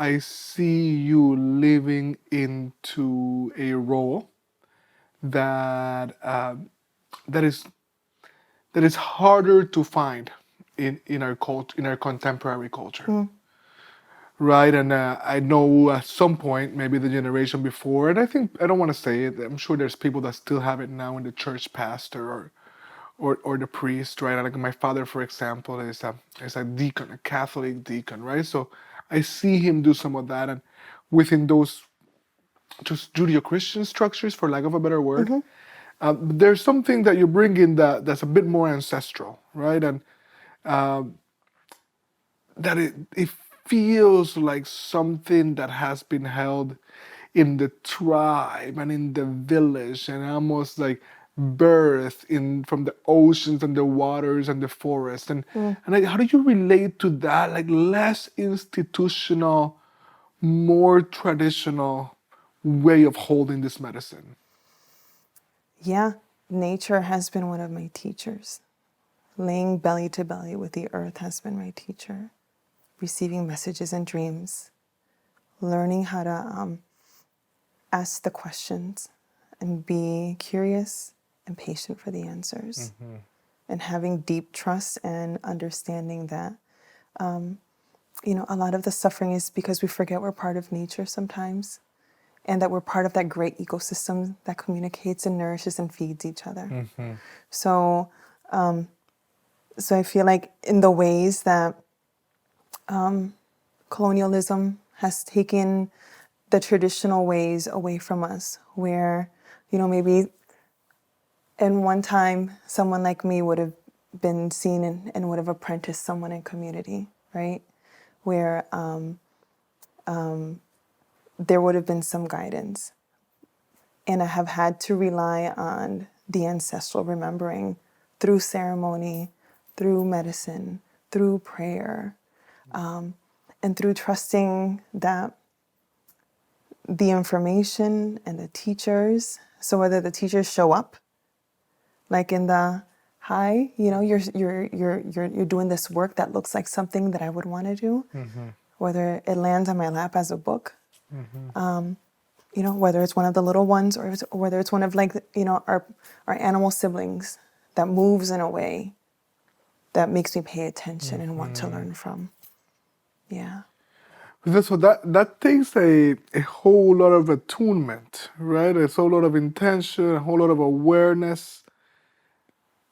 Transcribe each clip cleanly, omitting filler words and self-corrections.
I see you living into a role that that is that is harder to find in our in our contemporary culture, right? And I know at some point, maybe the generation before, and I think I don't want to say it. I'm sure there's people that still have it now in the church pastor or the priest, right? Like my father, for example, is a deacon, a Catholic deacon, right? So I see him do some of that, and within those just Judeo-Christian structures, for lack of a better word, there's something that you bring in that's a bit more ancestral, right? And that it feels like something that has been held in the tribe and in the village and almost like birth in from the oceans and the waters and the forest and like, how do you relate to that, like less institutional, more traditional way of holding this medicine? Yeah, nature has been one of my teachers. Laying belly to belly with the earth has been my teacher. Receiving messages and dreams, learning how to ask the questions and be curious and patient for the answers, and having deep trust and understanding that, a lot of the suffering is because we forget we're part of nature sometimes, and that we're part of that great ecosystem that communicates and nourishes and feeds each other. So, so I feel like in the ways that colonialism has taken the traditional ways away from us, where, maybe in one time someone like me would have been seen and would have apprenticed someone in community, right? Where there would have been some guidance. And I have had to rely on the ancestral remembering through ceremony, through medicine, through prayer, and through trusting that the information and the teachers, so whether the teachers show up, like in the, hi, you're doing this work that looks like something that I would want to do, whether it lands on my lap as a book, whether it's one of the little ones or whether it's one of our animal siblings that moves in a way that makes me pay attention and want to learn from. Yeah. So that takes a whole lot of attunement, right? It's a whole lot of intention, a whole lot of awareness.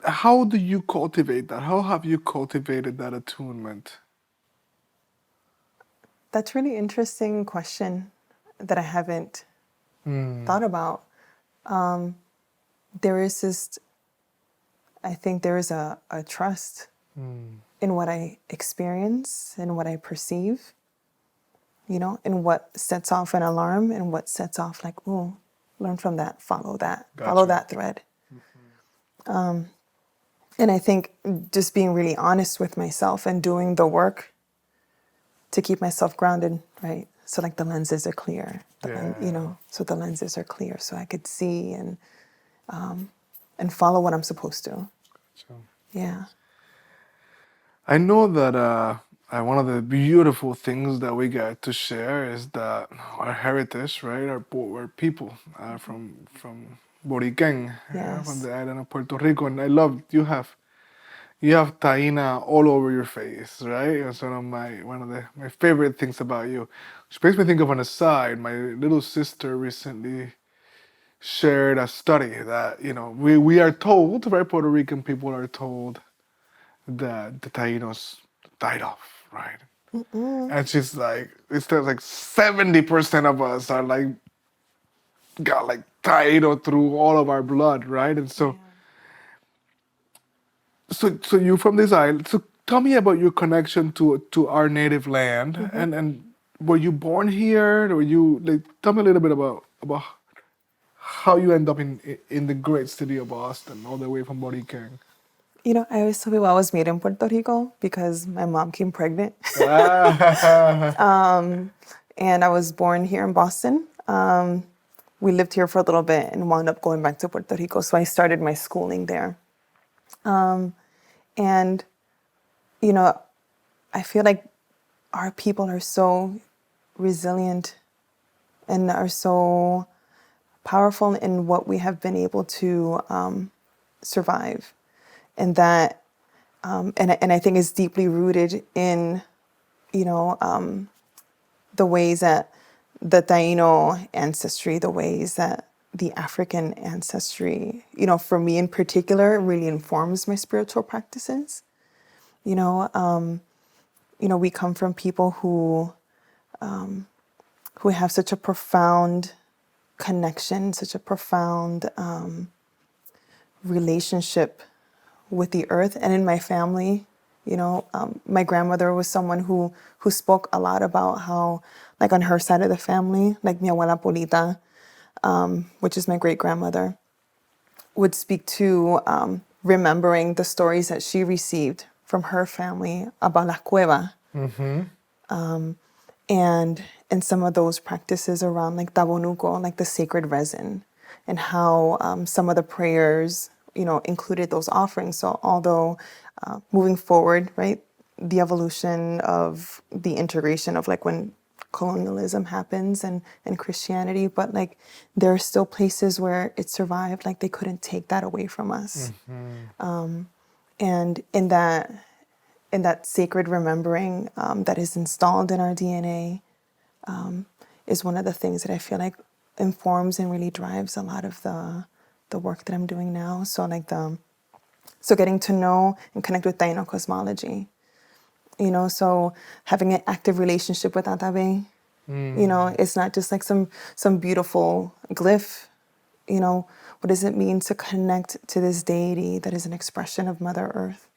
How do you cultivate that? How have you cultivated that attunement? That's a really interesting question that I haven't thought about. There is this, I think there is a trust in what I experience and what I perceive, and what sets off an alarm and what sets off like, ooh, learn from that, follow that, follow that thread. And I think just being really honest with myself and doing the work to keep myself grounded, right? So like the lenses are clear, so the lenses are clear so I could see and follow what I'm supposed to. Gotcha. Yeah. I know that one of the beautiful things that we get to share is that our heritage, right? Our people from Boriquen, from Yes. the island of Puerto Rico, and I love you have taina all over your face, right? It's one of my favorite things about you. Which makes me think of an aside. My little sister recently shared a study that we are told, right? Puerto Rican people are told that the Tainos died off, right? And she's like, it's like 70% of us are like got like Taino through all of our blood, right? And so you from this island. So tell me about your connection to our native land, and were you born here? Or you like tell me a little bit about how you end up in the great city of Boston, all the way from Boriquen. I always tell people I was made in Puerto Rico because my mom came pregnant. And I was born here in Boston. We lived here for a little bit and wound up going back to Puerto Rico. So I started my schooling there. And I feel like our people are so resilient and are so powerful in what we have been able to survive. And that, and I think is deeply rooted in, the ways that the Taino ancestry, the ways that the African ancestry, for me in particular, really informs my spiritual practices. We come from people who have such a profound connection, such a profound relationship with the earth. And in my family, my grandmother was someone who spoke a lot about how, like on her side of the family, like mi abuela Polita, which is my great grandmother, would speak to remembering the stories that she received from her family about la cueva, and some of those practices around like tabonuco, like the sacred resin, and how some of the prayers, included those offerings. So although moving forward, right, the evolution of the integration of like when colonialism happens and Christianity, but like there are still places where it survived, like they couldn't take that away from us. And in that sacred remembering that is installed in our DNA is one of the things that I feel like informs and really drives a lot of the work that I'm doing now. So so getting to know and connect with Taino cosmology, so having an active relationship with Atabe, it's not just like some beautiful glyph. What does it mean to connect to this deity that is an expression of Mother Earth,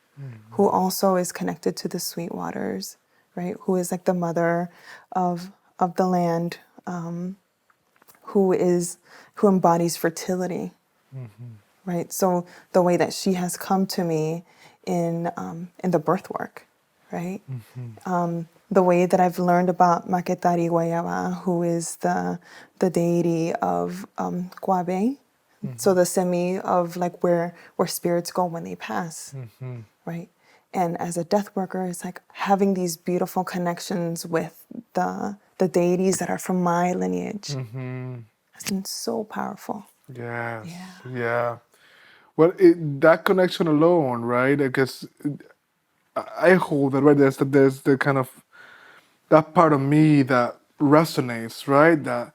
who also is connected to the sweet waters, right? Who is like the mother of the land, who embodies fertility, right? So the way that she has come to me in the birth work, right? The way that I've learned about Maketari Guayaba, who is the deity of Guabe, so the semi of like where spirits go when they pass, right? And as a death worker, it's like having these beautiful connections with the deities that are from my lineage. It's been so powerful. Yes. Yeah. Yeah. Well, that connection alone, right? I guess I hold that, right? There's the kind of that part of me that resonates, right?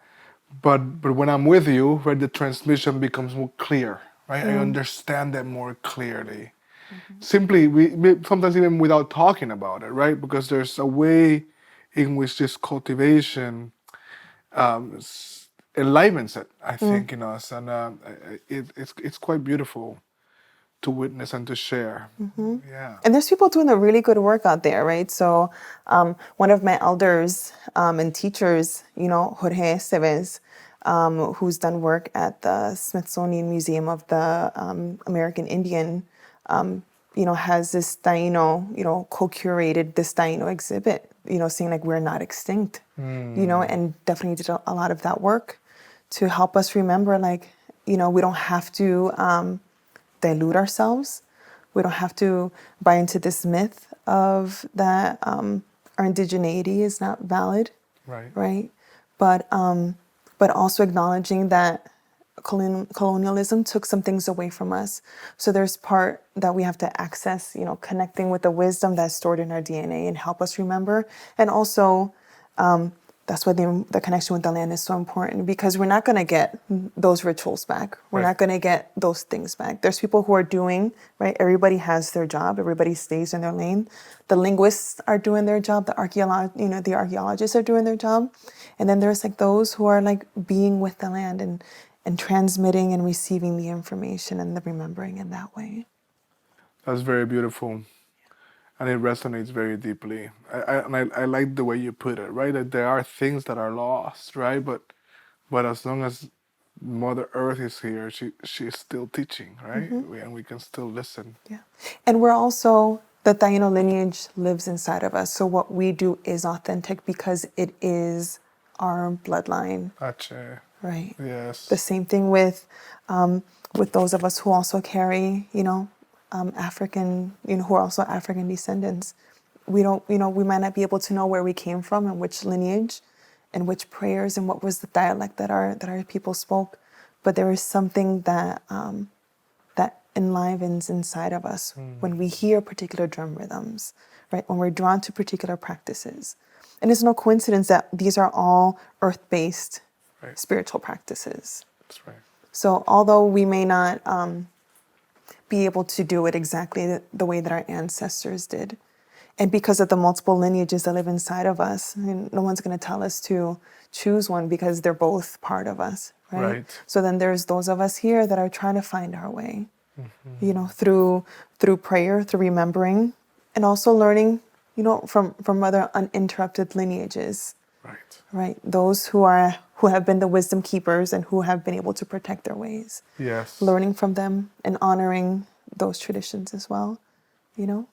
But when I'm with you, right, the transmission becomes more clear, right? I understand that more clearly. Simply, we sometimes even without talking about it, right? Because there's a way in which this cultivation enlivens it, I think, in us, and it's quite beautiful to witness and to share. Yeah. And there's people doing a really good work out there, right? So one of my elders and teachers, Jorge Esteves, who's done work at the Smithsonian Museum of the American Indian, has this Taino, co-curated this Taino exhibit, saying like we're not extinct, and definitely did a lot of that work to help us remember, like, we don't have to dilute ourselves. We don't have to buy into this myth of that our indigeneity is not valid, Right. right? But also acknowledging that colonialism took some things away from us. So there's part that we have to access, connecting with the wisdom that's stored in our DNA and help us remember. And also, that's why the connection with the land is so important, because we're not going to get those rituals back. We're Right. not going to get those things back. There's people who are doing, right? Everybody has their job. Everybody stays in their lane. The linguists are doing their job. The archaeologists are doing their job. And then there's like those who are like being with the land and transmitting and receiving the information and the remembering in that way. That's very beautiful, and it resonates very deeply. I like the way you put it, right? That there are things that are lost, right? But as long as Mother Earth is here, she's still teaching, right? And we can still listen. Yeah. And we're also, the Taino lineage lives inside of us. So what we do is authentic because it is our bloodline, Ache. right? Yes. The same thing with those of us who also carry, African, who are also African descendants. We don't, we might not be able to know where we came from and which lineage and which prayers and what was the dialect that our people spoke, but there is something that that enlivens inside of us when we hear particular drum rhythms, right? When we're drawn to particular practices. And it's no coincidence that these are all earth-based Right. spiritual practices. That's right. So although we may not be able to do it exactly the way that our ancestors did, and because of the multiple lineages that live inside of us, I mean, no one's going to tell us to choose one because they're both part of us, right? Right. So then there's those of us here that are trying to find our way, you know, through prayer, through remembering, and also learning, you know, from other uninterrupted lineages, Right. right? Those who have been the wisdom keepers and who have been able to protect their ways. Yes. Learning from them and honoring those traditions as well, you know?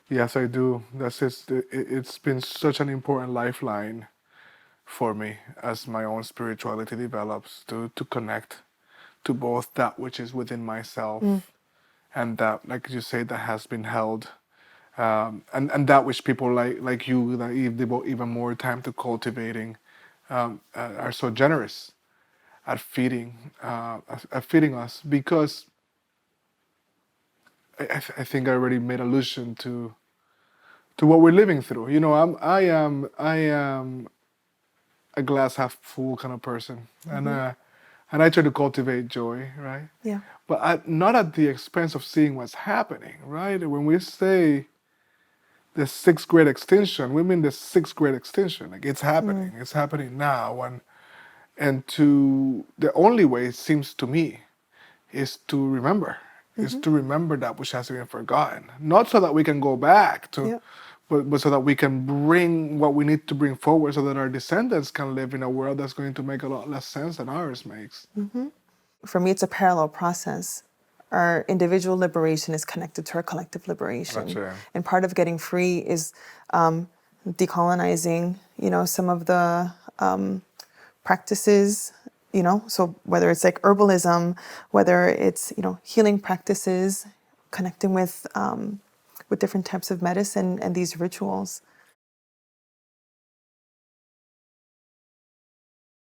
Yes, I do. It's been such an important lifeline for me as my own spirituality develops to connect to both that which is within myself and that, like you say, that has been held, and that which people like you that devote even more time to cultivating, are so generous at feeding us, because I think I already made allusion to what we're living through. You know, I am a glass half full kind of person, and I try to cultivate joy, right? Yeah. But not at the expense of seeing what's happening, right? When we say the sixth grade extinction, we mean the sixth grade extinction. Like, it's happening. It's happening now, and to the only way, it seems to me, is to remember. Is to remember that which has been forgotten. Not so that we can go back to, Yeah. but so that we can bring what we need to bring forward, so that our descendants can live in a world that's going to make a lot less sense than ours makes. For me, it's a parallel process. Our individual liberation is connected to our collective liberation. Gotcha. And part of getting free is decolonizing, you know, some of the practices, you know, so whether it's like herbalism, whether it's, you know, healing practices, connecting with different types of medicine and these rituals.